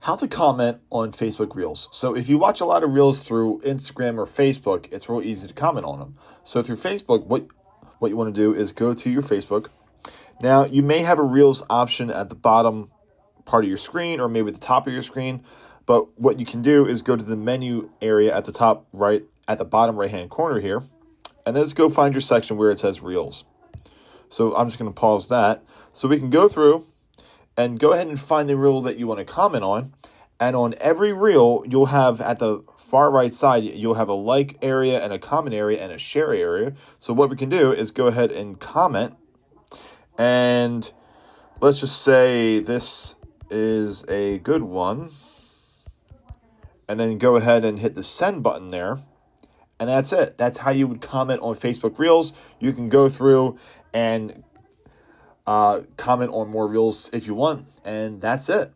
How to comment on Facebook Reels. So if you watch a lot of Reels through Instagram or Facebook, it's real easy to comment on them. So through Facebook, what you want to do is go to your Facebook. Now, you may have a Reels option at the bottom part of your screen or maybe the top of your screen, but what you can do is go to the menu area at the top right, at the bottom right-hand corner here, and then just go find your section where it says Reels. So I'm just going to pause that. So we can go through and go ahead and find the reel that you want to comment on. And on every reel, you'll have at the far right side, you'll have a like area and a comment area and a share area. So what we can do is go ahead and comment. And let's just say this is a good one. And then go ahead and hit the send button there. And that's it. That's how you would comment on Facebook Reels. You can go through and comment on more Reels if you want. And that's it.